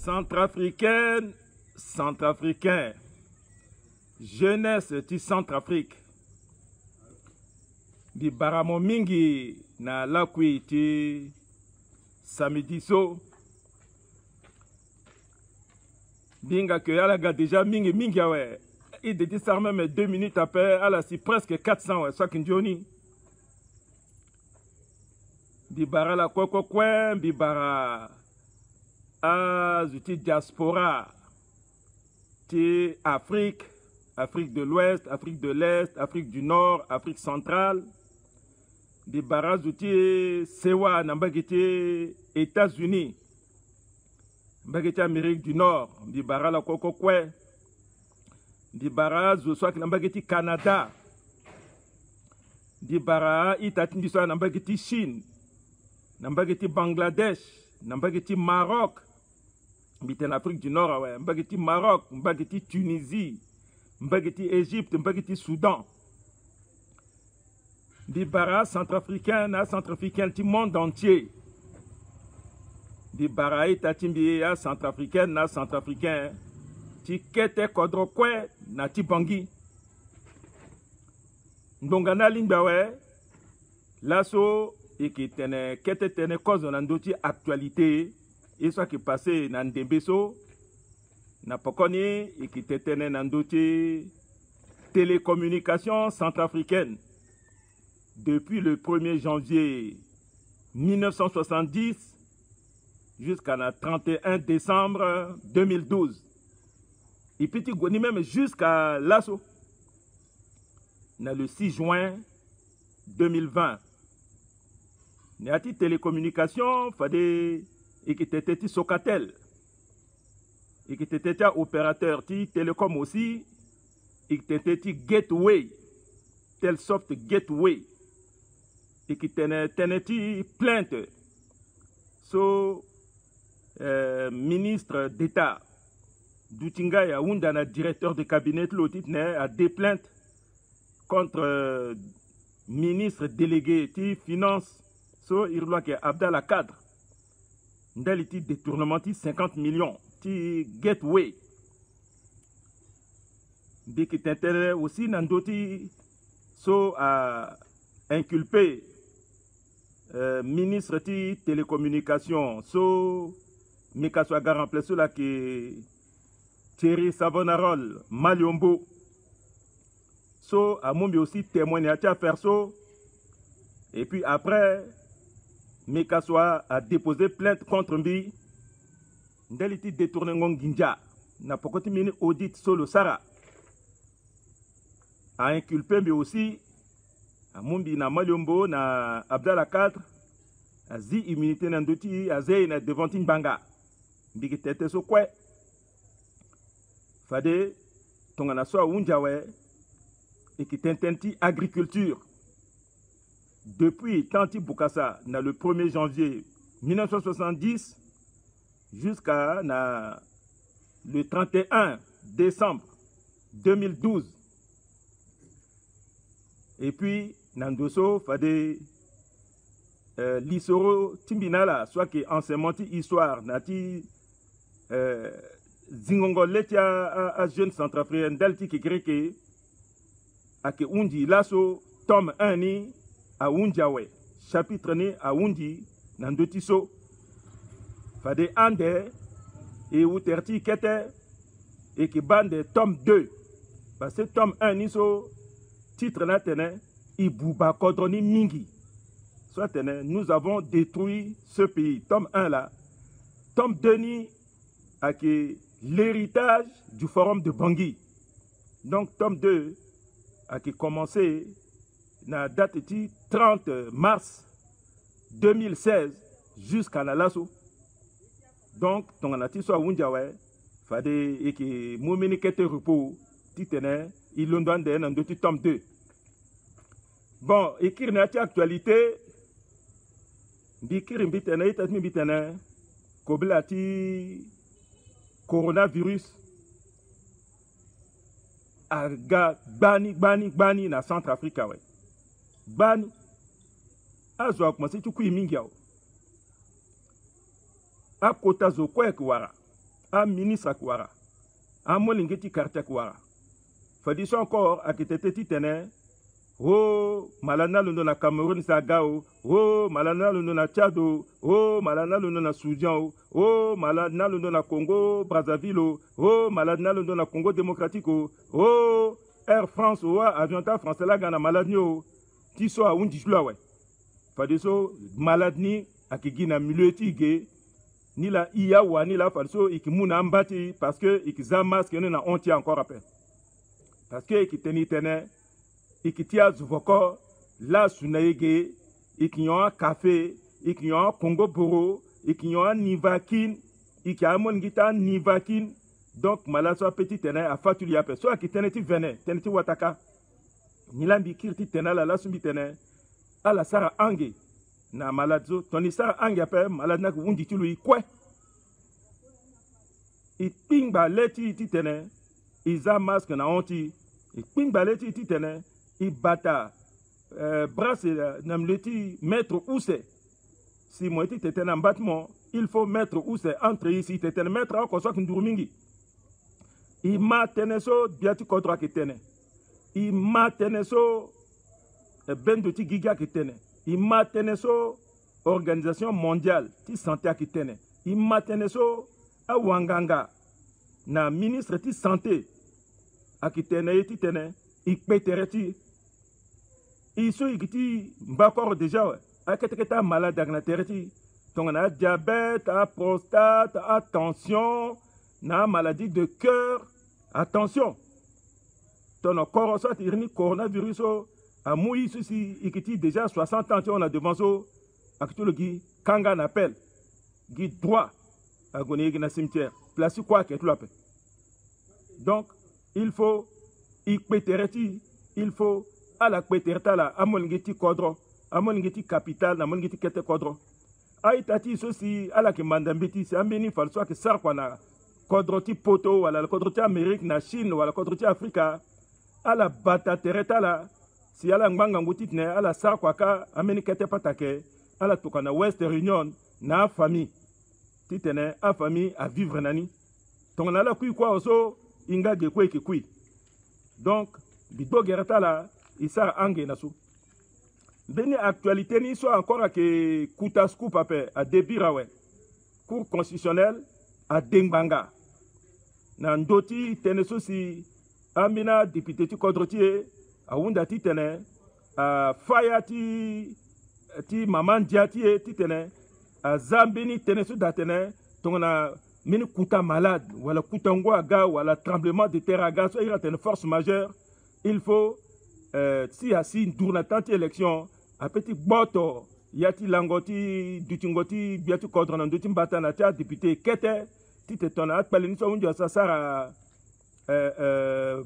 Centrafricaine, centrafricain, jeunesse ti Centrafrique. Di baramo mingi na lakwi ti samedi so. Binga que alaga déjà mingi ouais. Il dit ça même 2 minutes après, ala si presque 400 ouais, soit kinjoni. Di bara la koko kwen, di bara a zuti diaspora ti Afrique, Afrique de l'Ouest, Afrique de l'Est, Afrique du Nord, Afrique centrale. Di bara zuti sewa nambagiti États-Unis, nambagiti Amérique du Nord, di bara la koko kwen, di bara zo soit nambagiti Canada, di bara itatindi soit nambagiti Chine, nambagiti Bangladesh, nambagiti Maroc, mbiten Afrique du Nord, ouais, nambagiti Maroc, nambagiti Tunisie, nambagiti Égypte, nambagiti Soudan. Di bara centrafricain na centrafricain ti monde entier. Di bara itatimbi ya centrafricain na centrafricain ti kete kodro kwe na ti bangi. Ndongana lingba we laso et qui tene kete tene cause na ndoti actualité et soit qui passé na ndembeso na pokoni et qui tene na ndoti télécommunication centrafricaine depuis le 1er janvier 1970 jusqu'à le 31 décembre 2012 et puis tu même jusqu'à l'asso le 6 juin 2020. Il y a des télécommunications, et qui étaient Socatel, et qui étaient opérateur, télécom aussi, et qui étaient Gateway, Telsoft Gateway, et qui étaient plainte, ministre d'État, Doutinga et Aoundana, directeur de cabinet, l'autre a des plaintes contre ministre délégué des Finances. So, il doit que Abdallah Kadre, ndaliti détournement de 50 millions, ti Gateway. Dès qu'il t'intéresse aussi, Nandoti, so a inculpé ministre de télécommunications, so Mekaswaga remplacé là que Thierry Savonarole, Maliombo, so a Mombi aussi témoignage à faire so, et puis après, Mekaswa a déposé plainte contre Mbi. Ndaliti détourné Ngonginja. N'a pas continué audit solo Sara. A inculpé mais aussi a Mumbi na Maliombo na Abdallah Kadre a zi immunité na ndoti a zey na devantin banga. Mbi ki tete so kwe. Fade tongana so unjawe et qui t'intenti agriculture. Depuis Tanti Bukasa, le 1er janvier 1970 jusqu'à le 31 décembre 2012. Et puis, Nandoso, Fade, l'Isoro Timbinala, soit qui enseignement histoire, Nati, Zingongo Letia à jeune centrafricain, Delti qui greke, à que Undi, Lasso, tome 1 ni, à Unjawe, chapitre ni à Undi, Nandotiso, Fade Ande, et Outerti Kete, et qui bande tome 2. Parce que tome 1 ni so, titre na tene, Ibouba Kodroni Mingi. Soit tene, nous avons détruit ce pays. Tome 1 là. Tome 2 ni, à qui l'héritage du forum de Bangui. Donc tome 2, à qui commencé, na date du 30 mars 2016 jusqu'à la lasso. Donc, ton anati soit Wunjawe, fade et qui moumini kete repos, titene, il l'ondouan de n'andoti tome 2. Bon, écrire n'ati actualité, bikir mbitene, itatmi mbitene, koblati coronavirus, aga bani na Centrafrique, ouais. Bani azo commencé tu kui mingiao a kota zo kwek wara a ministre à Kouara, a molingeti carte Kouara. Fadiso encore à kitete tene, oh malana lundo na Cameroun sagao, oh malana lundo na Tchado, oh malana lundo na Soudan, oh malana lundo na Congo Brazzaville, oh malana lundo na Congo démocratique, oh Air France, oh avion français la gana maladnio, tiso a undi jula ouais. Fadiso maladni a kigina milieu tige. Ni la iya wa ni la falso ikimuna ambati parce que ikizama ce que na honte encore après parce que ikiteni tene ikitia zuvoko la sunaige ikinyo café ikinyo Congo boro ikinyo nivakin ikiamon gita nivakin donc malaso petit tene a fatuli après so akitene ti vene tene ti wataka ni lambi kirti tene la sumbi tene ala sara ange na maladzo toni sara ange après malade na wundi ti lui kwe ipingba leti ti tene iza masque na onti ipingba leti ti tene ibata brasse na mleti mettre où c'est si moi ti tete na battement il faut mettre où c'est entre ici tete mettre a ko so ndurmingi ima teneso biati kodra ki tene ima teneso bendo ti giga ki tene ima teneso organisation mondiale ti santé ki tene ima teneso a wanganga na ministre ti santé akitene ti tene ikpetereti iso ikiti mbakoro déjà aketeketa malade na tereti tongana diabète a prostate a tension na maladie de cœur attention tono korosat irni coronavirus a mouyi susi ikiti déjà 60 ans on a devant so akitologi kanga n'appelle gi droit à gonner na cimetière place quoi que tout la paix donc il faut ikpetereti il faut à la kpetereta la amolingeti kodro amolingeti capital na amolingeti kete kodro aitati sosi à la kimandambiti c'est ambeni falso que sar kwa na kodro ti poto wala kodro ti Amérique na Chine wala kodro ti Afrika à la bata tereta la si ala ngbanga ngutitne à la sar kwa ka ameni kete patake à la tokana Western Union na famille titene a famille à vivre nani tongana la kui kwa oso inga de kwe ki kui donc bido gerata la isa ange nasu beni actualité ni so encore que kuta scoop ape a debira we cour constitutionnel a dengbanga na ndoti tene so si amina député ti kodrotie a wunda ti tene a faya ti maman diati ti tene a zambini tene so datene tongana mini kuta malade wala kuta ngwa ga wala tremblement de terre ga so ira tene force majeure il faut si asi durna tanti élection a petit boto yati langoti dutingoti biati kodrona nduti mbatana ta député kete ti te tona atpalini so unjo sa sara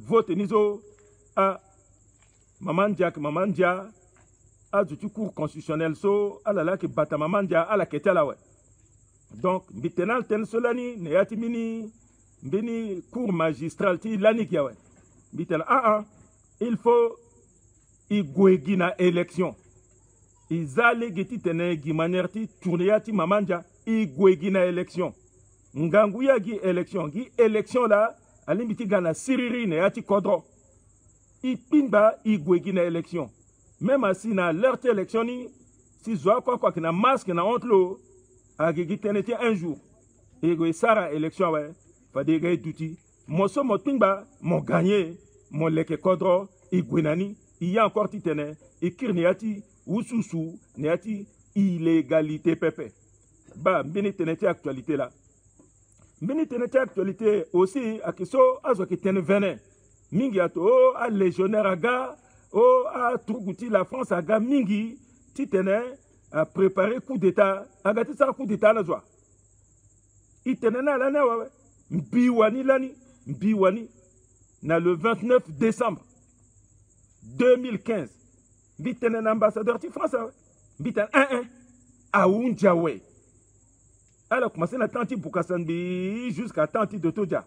vote nizo a maman dia a du cour constitutionnel so ala la ki bata maman dia ala ketela we donc bitenal ten solani ne yati bini cour magistral ti lani kia we bitel il faut igwegina élection izale geti tene gi manière ti tourneati maman dia igwegina élection ngangu ya gi élection la alimbiti gana siriri ne yati kodro ipinba igwegina élection même si na l'heure élection ni si zoa quoi que na masque na ontlo agigi teneti un jour ego sara élection ouais fadega duti moso motimba mo gagner mo leke kodro igwenani il y a encore titene ikirniati ususu neati illégalité pepe ba mbini teneti actualité là mbini teneti actualité aussi akiso azo ki tene vene mingi ato a légionnaire aga a truguti la France aga mingi titene a préparé coup d'état aga tisa coup d'état na joie itene na la na wa mbiwani na le 29 décembre 2015 bitene na ambassadeur ti France bitene a unjawe alors commencé na tanti bukasambi jusqu'à tanti de Toja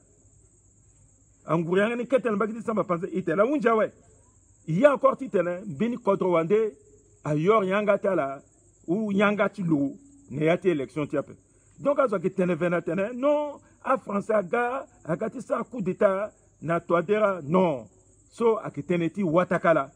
Angourian ketel bagdi samba pensé itela unjawe il y a encore titene bini kodrowande ayor yanga tala ou yanga ti lo ne yati élection ti ape donc azo ki tene vena tene non a français aga agati sa coup d'état na toadera non so akiteneti watakala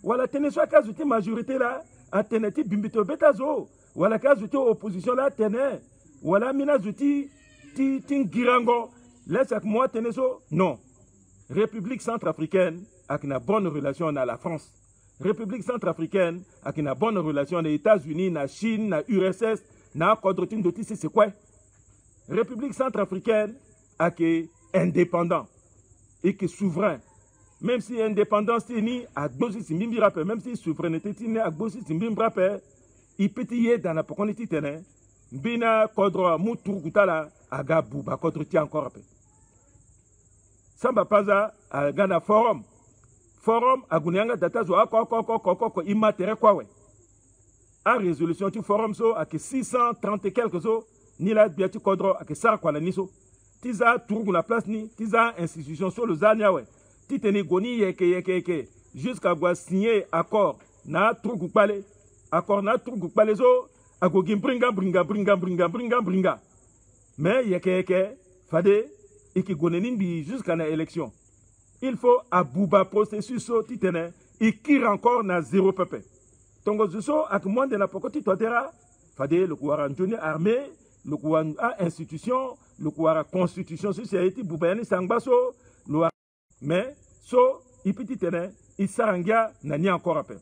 wala teneso akazuti majorité la ateneti bimbito betazo wala kazuti opposition la tene wala mina zuti ti tingirango laisse avec moi teneso non. République centrafricaine a une bonne relation à la France. République centrafricaine a une bonne relation aux États-Unis, la Chine, la URSS, na quadrotine de tisse, c'est quoi? République centrafricaine a qui indépendant et qui souverain. Même si indépendance ni à dosis mimbrape, même si souveraineté ni à dosis mimbrape, il peut y être dans la poconité tene, bina kodro muturgutala aga buba kodroti encore peu. Samba paza a Ghana forum a gunianga data zo ako immatere kwa we. A résolution du forum so a que 630 et quelques so ni la biati kodro a que sar kwa la niso. Tiza turgu la place ni tiza institution so le zania we. Titeni goni yeke jusqu'à gwa signer accord na turgu pale. Accord na turgu pale so a go bringa. Mais yeke fade et qui gonenimbi jusqu'à la élection. Il faut abouba processus titene et qui encore na zéro peuple. Tongo zuso ak moins de la pokoti totera fade le kouara njoni armée, le kouara institution, le kouara constitution société boubayani sangbaso lo mais so ipiti tene isarangia nani encore appel.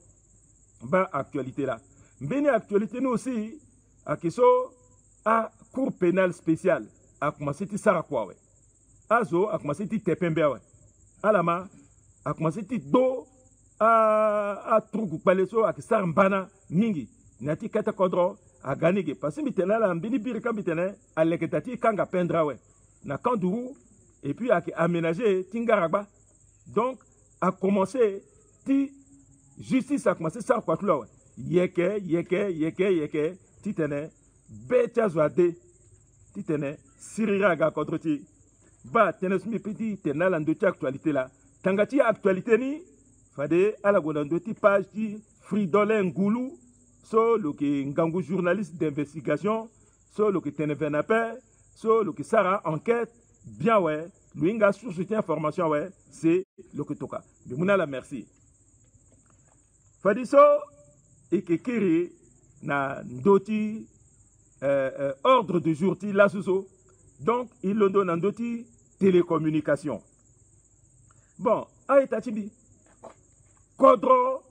Ba actualité là. Mbeni actualité nous aussi akiso a cour pénale spéciale a commencé ti sarakwa we. Azo a commencé à tepembe ouais. Alama a commencé à do a trugu paleso a kisarmbana mingi nati kata kodro a ganige parce que mitena la mbini birika mitena a leketati kanga pendra ouais na kanduru et puis a aménagé tingaragba donc a commencé ti justice a commencé ça quoi tout là ouais yeke titene betia zoade titene sirira ga kodroti ba tenesmi petit tenala ndoti actualité là tangati actualité ni fade ala gondoti page di Fridolin Ngulu so lo ki ngangu journaliste d'investigation so lo ki tenevenape so lo ki sara enquête bien ouais luinga source information ouais c'est lo ki toka de muna la merci fadi so ekekiri na ndoti ordre de jour ti la so donc il le donne ndoti télécommunication. Bon, à Etatibi, Kodro,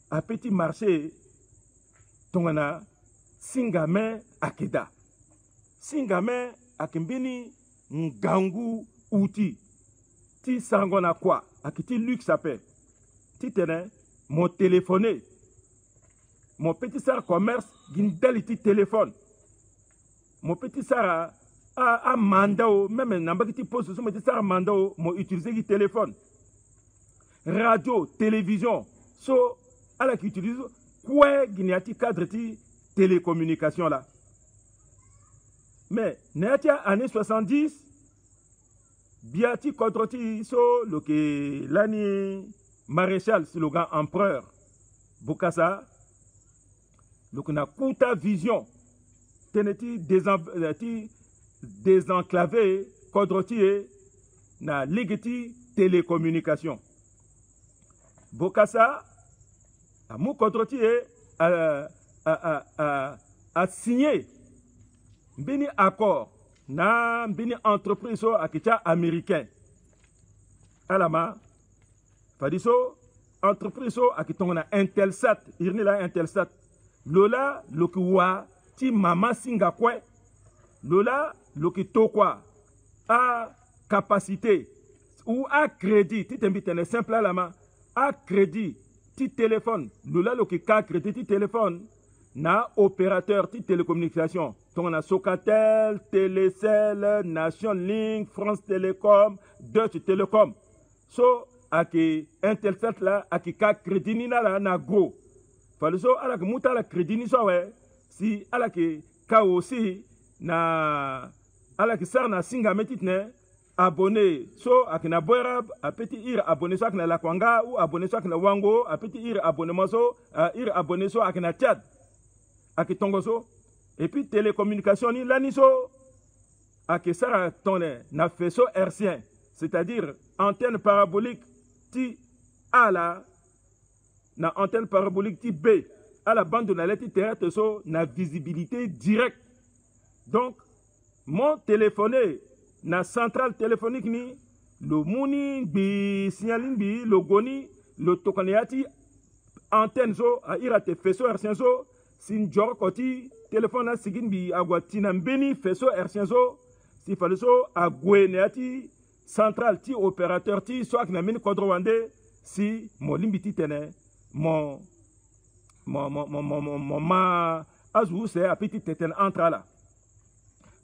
à petit marché, Tongana, Singame, Akeda. Singame, Akimbini, Ngangu, Outi. Ti Sangona quoi, Akiti luxe appelle. Ti tene, mon téléphoné. Mon petit sar commerce, Gindaliti téléphone. Mon petit sar a mandao, même n'importe qui pose sur mon mandao, moi utiliser le téléphone, radio, télévision, so à la qui utilise quoi guinéati cadre de télécommunication là. Mais n'atia années 70, biati kodroti so le que l'année maréchal slogan empereur, Bokassa, le que na kuta vision, teneti désenclavé kodrotier na ligeti télécommunication. Bokassa a mou kodrotier a signé bini accord na bini entreprise so akicha américain. Alama fadiso entreprise so akitongona Intelsat, irni la Intelsat. Lola lokiwa ti mama singakwe. Lola loki tokwa a capacité ou à crédit, ti tembitene simple lama à crédit ti téléphone. Lola loki ka crédit ti téléphone na opérateur ti télécommunication. Donc on a Socatel, Télécel, Nation Link, France Télécom, Deutsche Telekom. So aki Intelsat la aki ka crédit ni na gros. Falo so ala ki muta la crédit ni so we si ala ki ka aussi na ala ki sar na singa metitne abonné so akina boerab a petit ir abonné so akina la kwanga ou abonné so akina wango a petit ir abonnement so ir abonné so akina Tchad akitongo so et puis télécommunication ni lani so à que ça tonne na faisceau hertzien, c'est-à-dire antenne parabolique ti A la na antenne parabolique ti B à la bande de la lettre terrestre so na visibilité directe. Donc mon téléphoné na centrale téléphonique ni le muni bi signaling bi le goni le tokaneati antenne so a irate faisceau hertzien so sin jor koti téléphone na sigin bi agwa tinambeni faisceau hertzien so si fallait so agwe neati central ti opérateur ti soit na mini kodro wande si mo limbiti tene mon ma azu se apiti teten entre là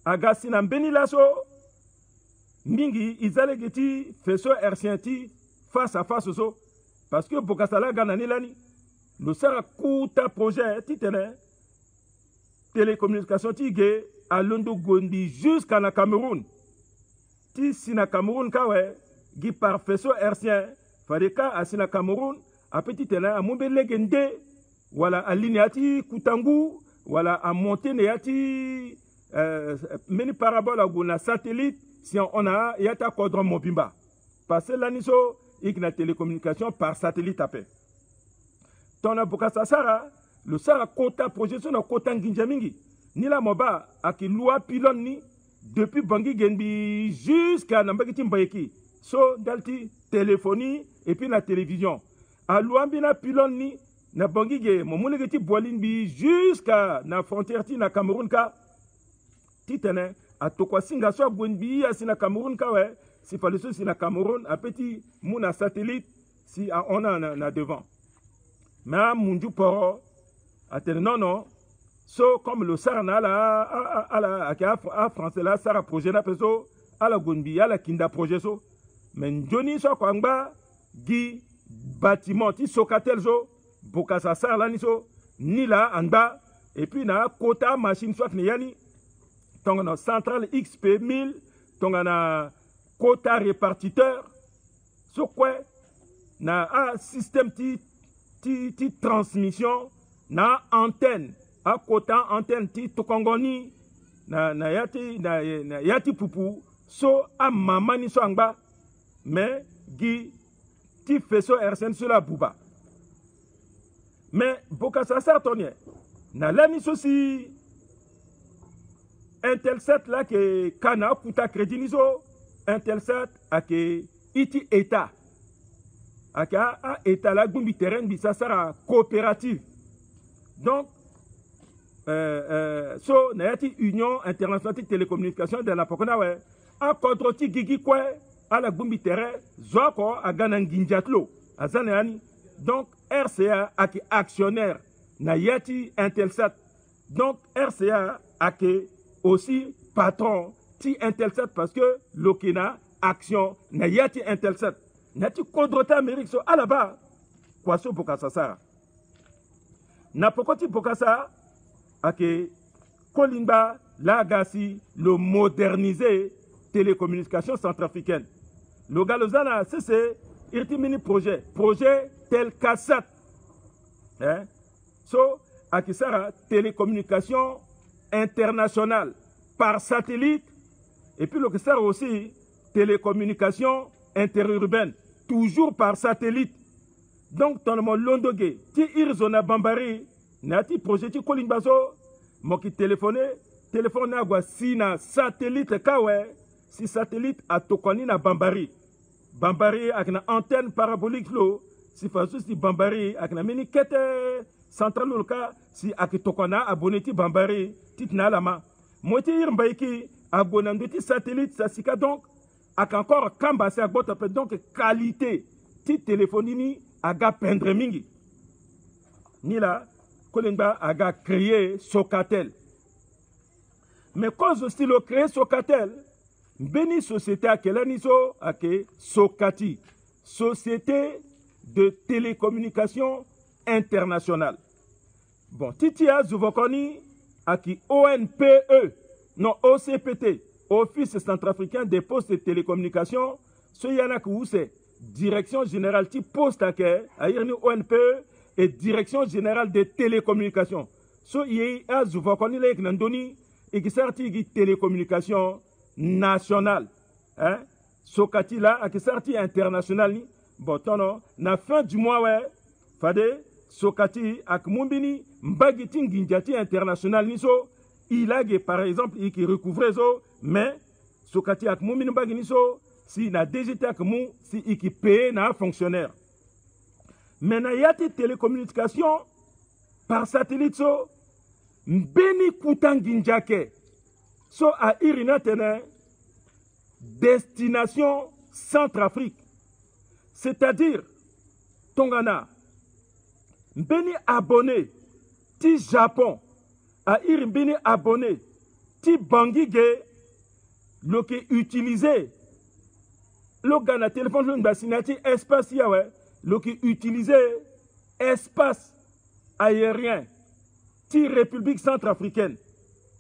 aga sinambeni la so mingi izalegeti faisceau hertzien ti face à face so parce que bokasala ganani lani le sera kuta projet ti tene télécommunication ti ge à Londo Gondi jusqu'à na Cameroun. Ti sina Cameroun kawe gi par faisceau hertzien fareka a sina Cameroun a petit tena a mumbe legende wala a lineati kutangu wala a monter neati mini parabole a guna satellite si on a yata kodron mobimba parce que laniso igna télécommunication par satellite après. Ton abokasa sara le sara kota projection na kota nginjamingi ni la moba aki loi pylone ni depuis Bangui Genbi jusqu'à Nambaki Mbayeki so dalti téléphonie et puis la télévision a loi bina pylone ni na Bangui ge momone geti boilin bi jusqu'à na frontière ti na Cameroun ka titene a tokwa singa so gwenbi a sina Cameroun ka we si fallait so sina Cameroun a petit muna satellite si a on a na devant mais munju poro atene non so comme le sarna à français là sara projet na peso à la gonbi à la kinda projet so mais Johnny so kwangba gi bâtiment ti sokatel so bokasa sar la ni so ni la anda et puis na quota machine soit ni yani tonga na centrale XP 1000 tonga na quota répartiteur so quoi na a système ti transmission na antenne a kota antenne ti tokongoni na yati pupu so a mamani so angba mais gi ti faisceau hertzien sur la buba mais bokasa sartonye na lani so si Intelsat là que kana kuta crédit niso Intelsat a que iti état aka a état la gumbi terrain bi ça sera coopérative donc so na yati union internationale de télécommunication de la pokona we a kontroti gigi kwe a la gumbi terrain zoko a gana nginjatlo azana yani donc RCA a ki actionnaire na yati Intelsat donc RCA a ki aussi patron ti Intelsat parce que lokina action na yati Intelsat nati kodrota Amérique so à là-bas quoi so bokasa sara na pokoti bokasa ake kolimba lagasi le moderniser télécommunication centrafricaine le galozana c'est irtimini projet tel Kassat hein so akisara télécommunication internationale par satellite et puis le Kassara aussi télécommunication interurbaine toujours par satellite donc ton mo londoge ti irzona bambari nati projet ti kolimbazo moki téléphone agwa sina satellite kawe si satellite atokoni na bambari akna antenne parabolique lo si fasu si bambari akna mini kete central loka si akitokona aboneti bambari titna lama moti irmbaiki abonando ti satellite ça sika donc ak encore kamba se agbota pe donc qualité ti téléphonie ni aga pendre mingi ni la kolenga aga créé Socatel mais cause aussi le créé Socatel beni société à kelaniso ake Socati société de télécommunication internationale bon titia zuvokoni aki ONPE non OCPT Office centrafricain des postes et télécommunications ce yana ku c'est direction générale ti poste ake ayirni ONPE et direction générale des télécommunications so yei azuvokoni lek nandoni ikisarti gi télécommunication national. Hein? Sokati là, à qui sorti international ni. Bon, tono, na fin du mois, ouais, fade, Sokati, ak mumbini, mbagiti nginjati international ni so, il a, par exemple, il qui recouvre so, mais, Sokati ak mumbini mbagini so, si na DGT ak mou, si il qui paye na fonctionnaire. Mais na yati télécommunication, par satellite so, mbeni kutanginjake, so a irina tene, destination Centrafrique. C'est-à-dire, Tongana, mbeni abonné, ti Japon, a mbeni abonné, ti Bangige, lo qui utilisé, le Ghana téléphone, le basinati espace, lo qui utilisé espace aérien, ti République centrafricaine.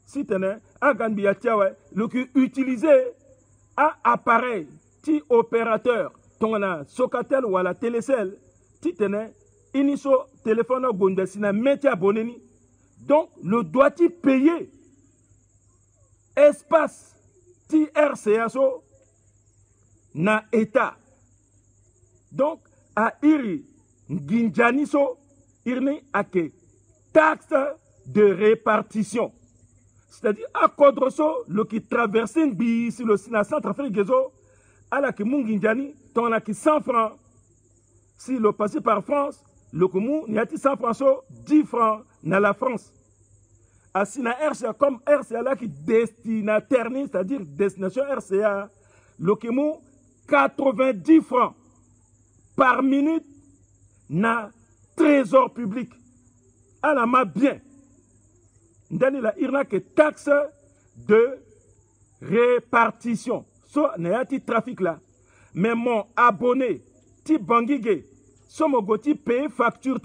Si tenez, à Gambiatia, le qui utilisé à appareil, ti opérateur, tongana Socatel ou à la Télécel, ti tenez, iniso téléphone gondesina métier abonné. Donc, le doit-il payer espace ti RCA so na état. Donc, à iri Ginjaniso, irni ake taxe de répartition. C'est-à-dire, à Kodroso, le qui traverse une bille sur le Centrafrique, à la qui Munginjani, ton a qui 100 francs. Si le passé par France, le commun, n'y a-t-il 100 francs, 10 francs dans la France. À Sina RCA, comme RCA là qui destinataire, c'est-à-dire destination RCA, le commun, 90 francs par minute na trésor public. À la main bien. Il y a que taxe de répartition. So, il y a trafic là. Mais mon abonné, ti Bangige, so mo goti paye facture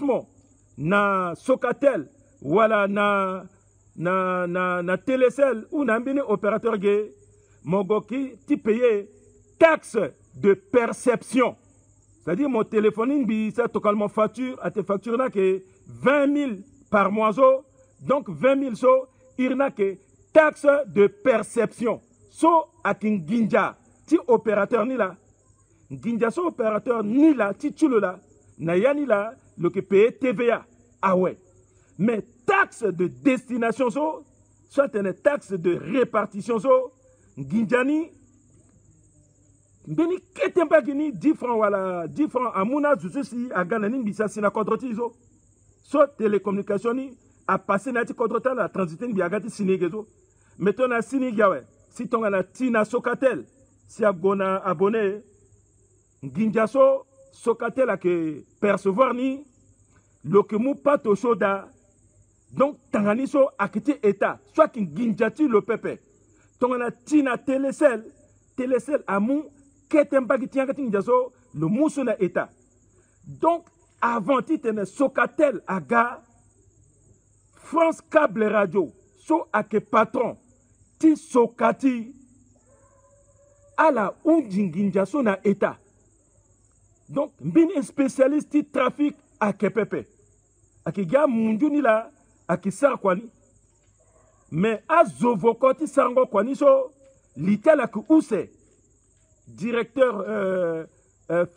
na Socatel, wala na Télécel, ou na mbini opérateur gay, mo goki ti paye taxe de perception. C'est-à-dire, mon téléphone, ça totalement facture, à tes factures là que 20 000 par mois. Donc, 20 000 so, il n'a que taxe de perception. So, à Ginja, ti opérateur ni là. Ginja, so opérateur ni là, ti chulo là. Naya ni là, le que paye TVA. Ah ouais. Mais taxe de destination, so, soit une taxe de répartition, so, Ginja ni, Beni ketemba gini 10 francs wala 10 francs amuna zuzusi agana ni bisa sina kodroti zo. So télécommunication ni a passé na ti kodrota la transité ni agati sinegezo. Mettons na sinigawe. Si tonga na tina Socatel, si abona abonné Ginjaso Socatel a que percevoir ni lo que mou pato soda. Donc tanganiso akiti état, soit ki Ginjati le pepe. Tonga na tina Télécel, Télécel amou le mousse na état. Donc, avant de Socatel aga France Câble Radio, so ake patron, ti Sokati, à la undinginjaso na état. Donc, bin spécialiste ti trafic ake pepe. Ake ga munduni la, ake sar kwani. Mais a zovoko ti sarango kwani so, litel ake ouse. Directeur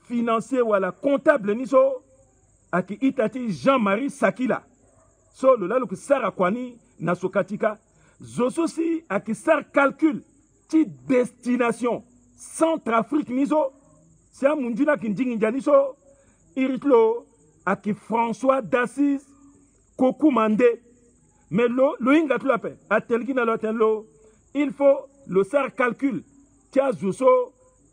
financier ou à la comptable niso aki itati Jean-Marie Sakila so le lalo ki sara kwani na Sokatika zoso si aki sar calcul ti destination Centrafrique niso si a mundina ki ndingi niso iritlo aki François d'Assise Kokumande mais lo inga tout la paix a telgi na lo tenlo il faut le sar calcul tia zoso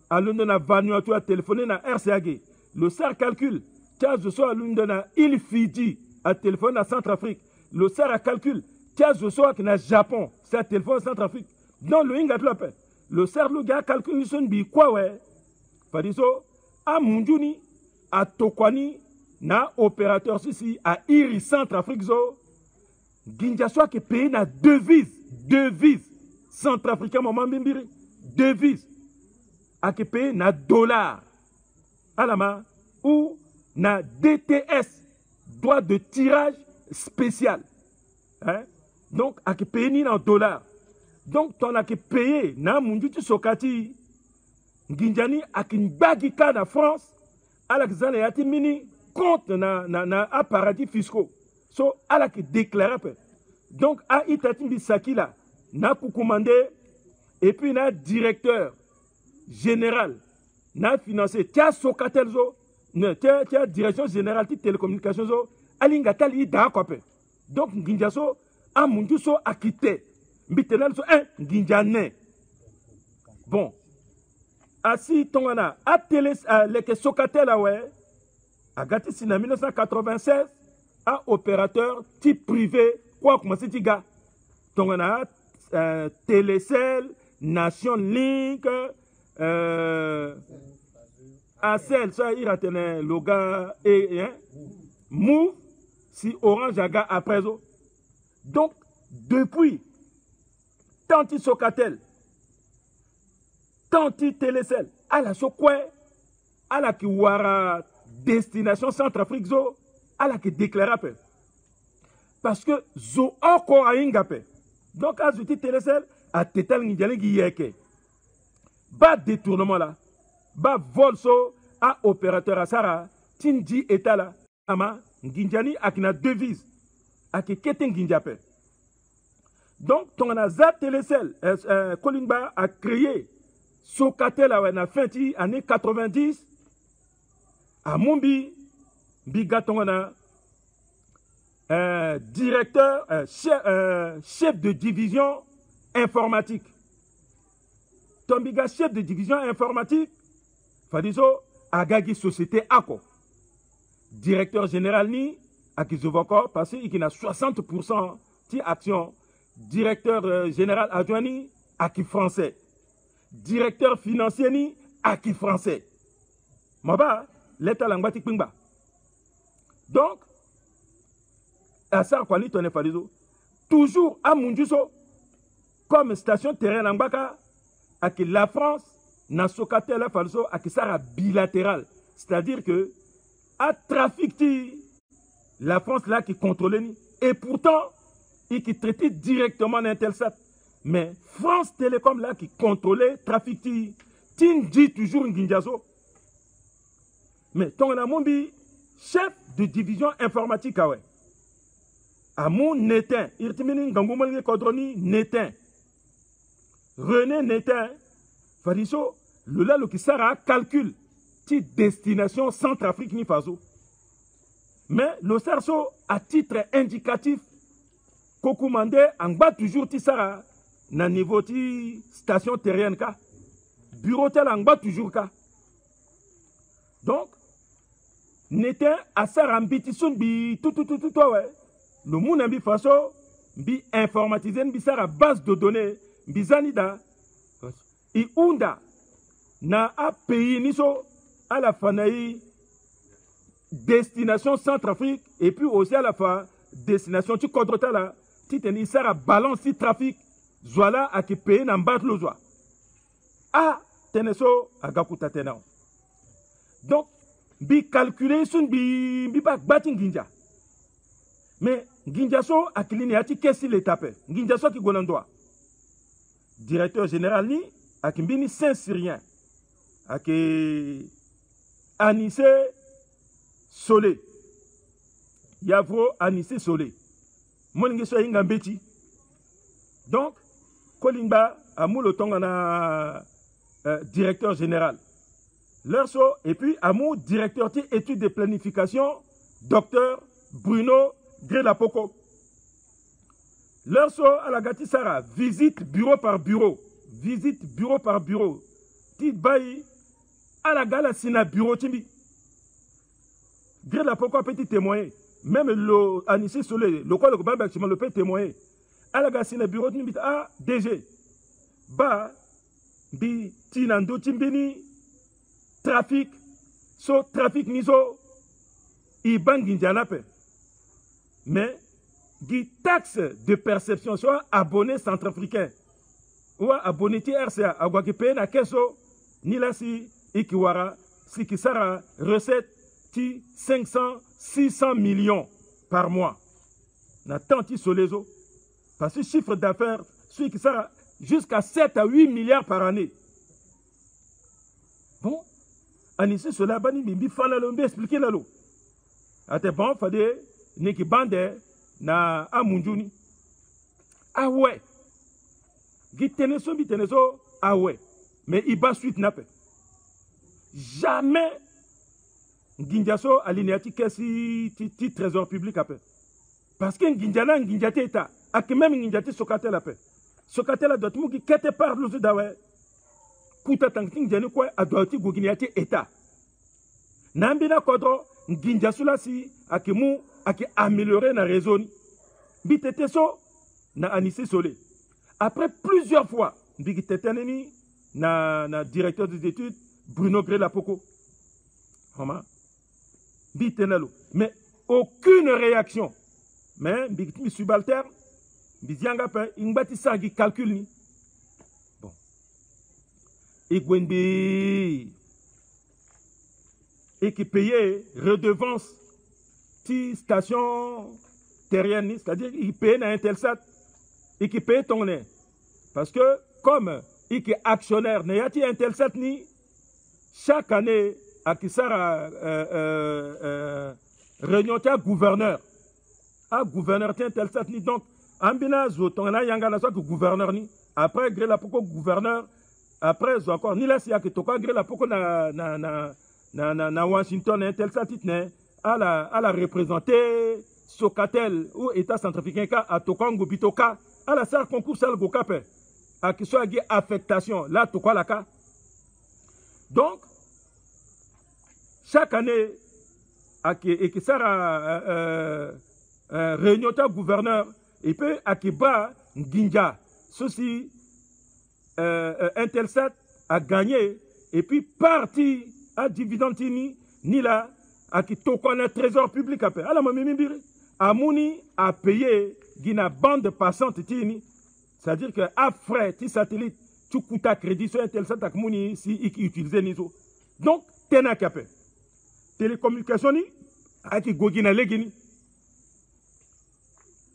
à l'une de la vanuatu à téléphoner na RCAG. Le SAR calcul. Tiens, je sois à l'une de la île Fidji à téléphoner à Centrafrique. Le SAR à calcul. Tiens, je sois à Japon. C'est à téléphoner à Centrafrique. Non, le Inga Tlape. Le SAR le gars calcul son bi quoi ouais. Fadiso à Munduni à Tokwani na opérateur ici à Iri Centrafrique zo. Ginja soit qui paye na devise centrafricain moment bimbiri devise. À qui paye na dollar alama ou na DTS droit de tirage spécial hein? Donc à qui paye ni en dollar Donc, ton a que payé, na mundutu sokati, Nginjani a kin bagi ka na France, à la kizane yati mini compte na paradis fiscaux. So, à la qui déclare. Donc, à itatim bisaki là, na koukoumandé, et puis na directeur général, na financé, tia sokatel zo, tia direction générale de télécommunications zo, alingatal yi da quoi. Donc, Nginjaso, a mundu so a quitté. Mbitenal so, Nginjane. Bon. Asi tongana, a télé, les sokatel ouais, a gâté si en 1996, à opérateur type privé, quoi comme c'est tiga. Tongana, Télécel, Nation Link, Acel, ça il a tenu le gars et Move, si Orange a gars après ça. Donc, depuis, Tanti Sokatel, Tanti Télécel, à la Sokwe, à la Kiwara destination Centrafrique, zo, à la qui déclare. Parce que zo encore a ingapé. Donc, à Zouti Télécel, à Tétal Nidjane Giyeke. Bas détournement là, bas vol so, à opérateur à Sara, Tindi Etala, Ama, Nginjani, à qui na devise, à qui Keten Nginjape. Donc, ton a Télécel, Kolingba a créé Sokatel à la fin des années 90, à Mumbi, Bigatongana, directeur, chef de division informatique. Tombiga, chef de division informatique, Fadiso, Agagi Société Ako. Directeur général ni, Akizovoko, parce qu'il a 60% de action. Directeur général adjoint, Aki français. Directeur financier ni, Aki français. Maba, l'État langbatik pingba. Donc, à ça, quoi, ton Fadiso, toujours à Munduso, comme station terrain Langbaka, à que la France n'a sokaté la falso à que ça bilatéral. C'est-à-dire que, à trafic, la France là qui contrôlait, et pourtant, il qui traitait directement l'Intelsat. Mais France Télécom là qui contrôlait trafic, dit toujours Nginjaso. Mais ton Amombi, chef de division informatique, ouais. Amon Netin, Irtimini Ngangoumalge Kodroni Netin. René Netin, Fadiso, le là qui sert à calcul, destination Centrafrique ni Faso. Mais le Serso, à titre indicatif, Kokoumande, en bas toujours Tissara, na niveau de station terrienne ka, bureau tel en bas toujours ka. Donc, Netin, à Sarambitisun, bi tout, ouais. Le monde a bi Faso, bi informatisé, bi sara base de données. Bizanida, et Unda, na a pays niso à la fanaï destination Centrafrique et puis aussi à la fin destination tu contre là, tu t'en sert à balance si trafic, voilà à qui paye n'en bat le joie. Ah, teneso à gakuta tenao. Donc, bi calculer sun bi pas batin ginja. Mais ginja so à qui l'iniati qu'est-ce qu'il est tapé? Ginja so qui golandoa. Directeur général ni à Kimbini Saint-Syrien à Anissé Solé Yavro Anissé Solé Moningeso Ingambeti. Donc Kolimba a le tongana directeur général leur so et puis Amou directeur d'études de planification docteur Bruno Grelapoko. Leur so à la Gatisara, visite bureau par bureau. Visite bureau par bureau. Ti bayi à la gala sina bureau timbi. Gré la pourquoi petit témoin. Même le Anissé Solé, le quoi le Babak le peut témoigner. À la gala sina bureau timbi ah DG. Ba bi tinando timbini trafic so trafic niso i bangi janape. Mais die taxe de perception soit abonné centrafricain ou abonné RCA à Guakipe na keso ni la si ikiwara si kisara recette ti 500-600 millions par mois na tanti solezo parce que chiffre d'affaires si kisara jusqu'à 7 à 8 milliards par année. Bon, Anissé cela bani bimbi fana lo mbi expliquer lalo. Ate bon fade neki bande na amunjuni. Ah ouais. Giteneso biteneso ah ouais. Mais il bat suite nape. Jamais Nginjaso alinéati kesi ti trésor public ape. Parce que Nginjana Nginjate eta. Ake même Nginjate Sokatel ape. Sokatel a doit mouki kete par l'ouze dawe. Kuta tangting jani kwa adouti guginiati eta. Nambina kodro Nginjasula si ake mou ake améliorer na réseau ni. Bitete so na Anissé Solé. Après plusieurs fois, Bigiteteneni na directeur des études Bruno Gré-Lapoko. Vraiment. Bitenalo. Mais aucune réaction. Mais Bigitimi subalterne, Bizianga pe, Ingbati Sagi calcul ni. Bon. Igwenbi. Et qui payait redevance ti station terrienne, c'est-à-dire il payait dans Intelsat et qui payait ton nez. Parce que comme il est actionnaire, il y a Intelsat ni chaque année à qui sera réunion de gouverneur. À gouverneur Intelsat ni donc ambina zo ton na yanga na so que gouverneur ni après gré la poko gouverneur après zo encore ni la si a que toka gré la poko na Washington Intelsat ne à la représenter Sokatel ou État centrafricain à Tokango Bitoka à la salle concours salle Gokape à qui soit affectation là to quoi la cas. Donc chaque année à qui sera réunion de gouverneur et puis à qui bat Nginja ceci Intelsat a gagné et puis parti à dividende ni là à qui tokon un trésor public à payer. Alors mamimibiri Amouni a payé Guina bande passante tini. C'est-à-dire que après ti satellite tu coûtes à crédit sur Intelsat ak mouni si utiliser niso. Donc tena kapé. Télécommunication ni a qui gogina legini.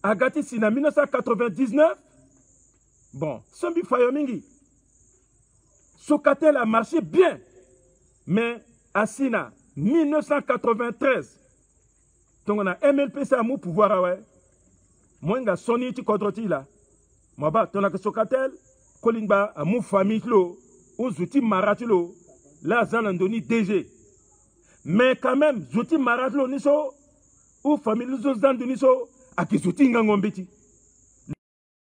Agati sina 1999. Bon, Sombi Fayomingi. Sokatel a marché bien. Mais à Sina 1993. Donc on a MLPC à mon pouvoir ouais. Moi nga soni ti kodroti là. Moi ba ton que Sokatel kolingba à mon famille lo aux outils maratilo là zanandoni DG. Mais quand même zouti maratilo niso ou famille zo zandoni so a ki zouti ngangombeti.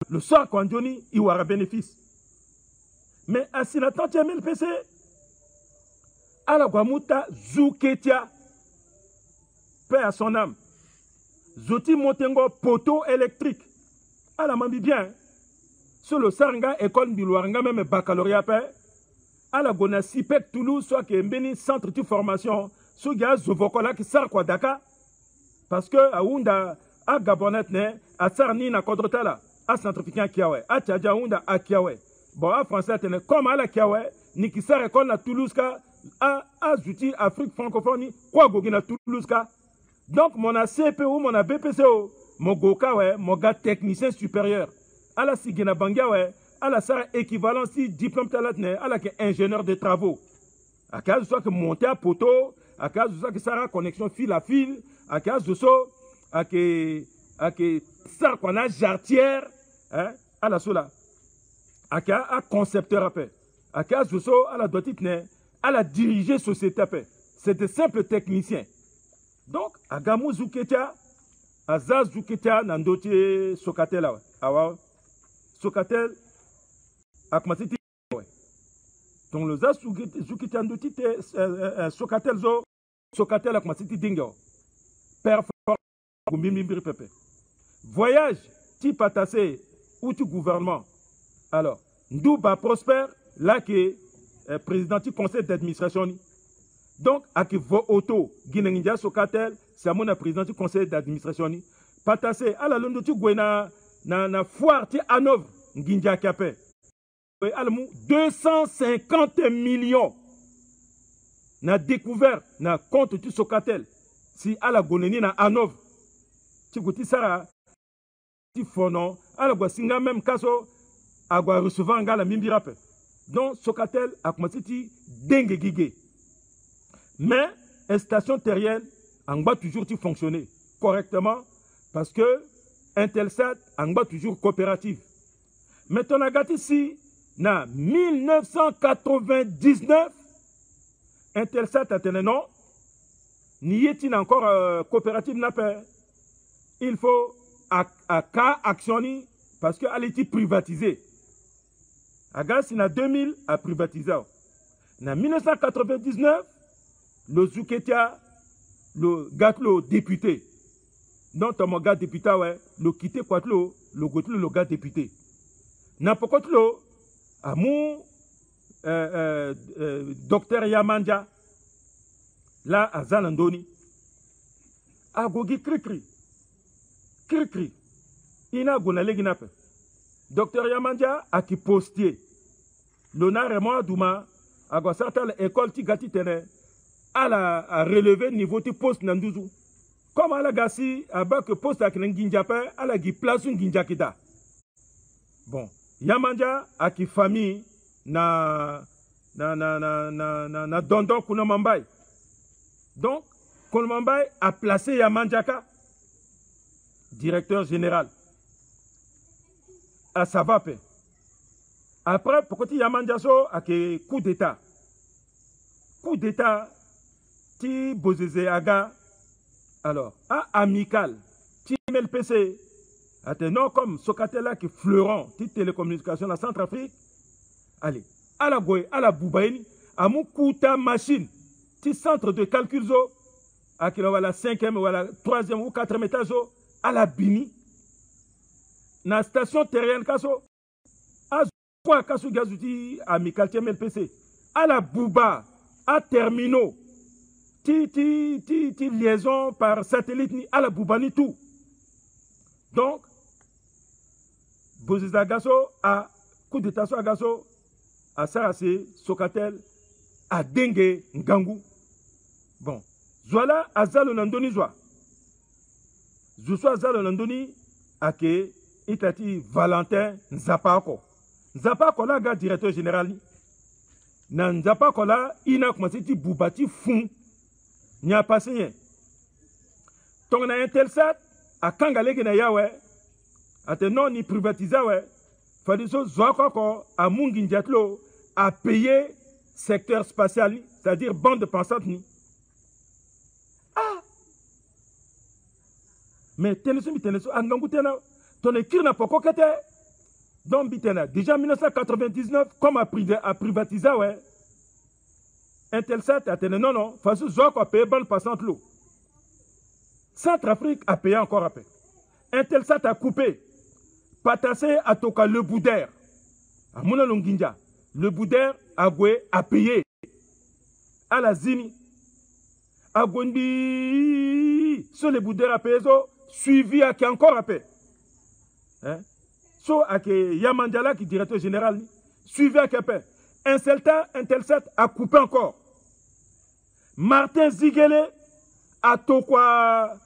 Le soir quand Johnny il aura bénéfice. Mais à Sina tant MLPC à la Guamuta Zouketia, paix à son âme. Zoti Montengo poteau électrique. À la mambi bien. Sur le Saranga, école Bilouaranga, même baccalauréat paix. À la Gona Sipek Toulouse, soit qui est béni centre de formation. Sur Gaz Zovokola qui sert quoi Dakar. Parce que à Ounda, à Gabonet, à Sarni na Kodrotala, à Centrafricain Kiawe, à Tchadja Ounda à Kiawe. Bon, à Français, comme à la Kiawe, ni qui sert école na Toulouse à Zouti, Afrique francophone, quoi Gogina Toulouse ka. Donc, mon CPO, mon BPCO, mon Goka, ouais, mon gars technicien supérieur, à la Sigina Bangia, ouais, à la Sara équivalent si diplôme talatne, à la ingénieur de travaux. À cas soit que monter à poteau, à cas soit que Sara connexion fil à fil, à cas de ça, à que Sara qu'on a jarretière, hein, à la sola. À cas à concepteur après. À cas de ça, à la doititne, à la diriger société après. C'est des simples techniciens. Donc, à Gamou Zouketia, à Zaz Zouketia, Nandote Sokatel, awa, Sokatel, à Kmatiti, donc le Zaz Zouketia, Nandote Sokatel, Sokatel, à Kmatiti Dingo, performant, Pepe. Voyage, type attaché, ou tu gouvernement. Alors, Ndouba prospère, là que président du conseil d'administration. Donc, à qui vos auto, Guinéa Sokatel, c'est mon président du conseil d'administration. Patassé, à la Londres, tu na foire, tu à Hanovre, Guinja Kapé. 250 millions. Na découvert, na compte tu Sokatel. Si à la Goneni, na Hanovre, tu goûtes ça, tu fonon, à la Guasinga, même caso, agwa recevoir ngala mimbirape. Donc Socatel a commencé à dengue gigé. Mais une station terrienne va toujours fonctionner correctement parce que Intelsat va toujours coopérative. Mais on a gâté ici, en 1999, Intelsat a tenu non, n'y est-il encore coopérative n'a pas. Il faut à actionner parce qu'elle est privatisée. Agas, en 2000, a privatisé. En 1999, le Zouketia, le gars, le député. Non, ton gars député, ouais, le quitté quoi, le gars député. N'importe quoi, à mon docteur Yamanja, là, à Zalandoni, à Gogi Krikri. Krikri. Ina Gonalegi Nape. Docteur Yamanja a qui postier. L'honneur et moi, Douma, à certaines écoles qui gâtent à relever niveau de poste Nandouzou. Comme à la Gassi, à bas que poste à Kinginjapé, à la Gi place Ginjakita. Bon, Yamanja a qui famille na Dondon Kounomambay. Donc, Kounomambay a placé Yamanjaka, directeur général. À Savape. Après, pourquoi Yamanjaso a que coup d'état. Coup d'état, ti Bozeze Aga. Alors, à amical, ti MLPC, à te nom comme Socatela qui fleuron, ti télécommunication la Centrafrique. Allez, à la Goye, à la Boubaïni, à mon Kouta machine, ti centre de calcul zo, à qui la 5e ou la 3e ou 4e étage, à la Bini. Na station terrienne kaso a quoi kaso gazuti amical MLPC à la Bouba à terminaux ti liaison par satellite ni à la Bouba ni tout. Donc Boziza gaso à coup d'état so gaso à Sarase Socatel à Dengue Ngangu. Bon Zoala azalo nandoni zoa Zouswa azalo nandoni ake Itati Valentin Nzapako. Nzapako là, gars directeur général. Nan Nzapako là, il a commencé à boubati fou. Il n'y a pas rien. Donc, on a Intelsat, à Kangalé Genayawe, à te non ni privatisé, ouais. Fadiso Zoakoko, à Munginjatlo, à payer secteur spatial, c'est-à-dire bande pensante. Ah! Mais Teneso, Angangutena. Ton écrit n'a pas coquetté. Donc, Bitena, déjà en 1999, comme à privatisé, ouais, Intelsat a tenu non, parce que Zok a payé bonne passante l'eau. Centrafrique a payé encore après. Intelsat a coupé. Patassé a toqué le Boudère. À Mouna Longinja. Le Boudère a payé. À la Zini. À Gondi. Sur le Boudère a payé, suivi à qui encore a payé. Hein? So avec Yamandjala qui est directeur général, suivi à Kepé. Intelsat a coupé encore. Martin Ziguele a tout quoi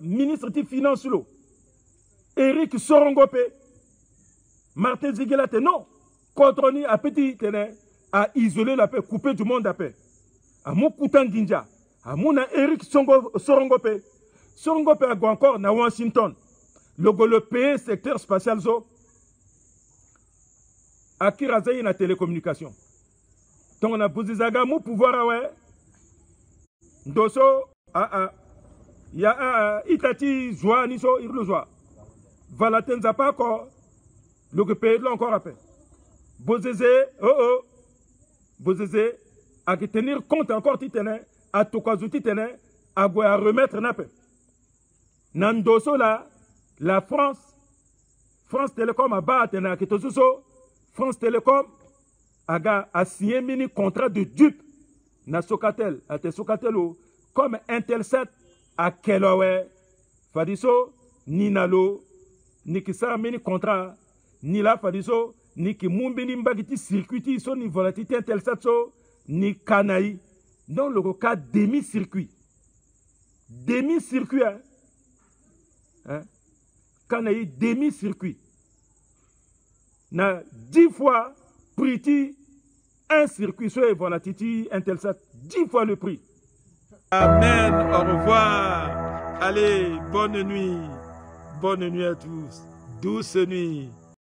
ministre des Finances. Eric Sorongope. Martin Ziguele a dit non. Controni a petit a isolé la paix, coupé du monde à paix. À mon Koutan Ginja, à mon Eric Sorongope. Sorongope a encore na Washington. Le pays secteur spatial zo a kirazayi na télécommunication. Donc on a Bozizaga mou pouvoir ouais. Doso ya itati joie ni so irlo joie. Valentin Zapako le pays là encore après. Bozeze Bozeze a que tenir compte encore titene a tokazu titene a go à remettre nape. Nandoso là la France Télécom a battu France Télécom a signé un contrat de dupe na Socatel, à te Socatelo, comme Intelsat à Kelowe, Fadiso, ni Nalo, ni qui ça mini contrat, ni la Fadiso, ni qui mumbini mbagiti circuit, so ni volatilité Intelsat, so, ni Kanaï. Donc le cas demi-circuit. Demi-circuit, hein? Quand il y a demi-circuit, na 10 fois prix un circuit et vonatiti Intelsat 10 fois le prix. Amen, au revoir. Allez, bonne nuit à tous. Douce nuit.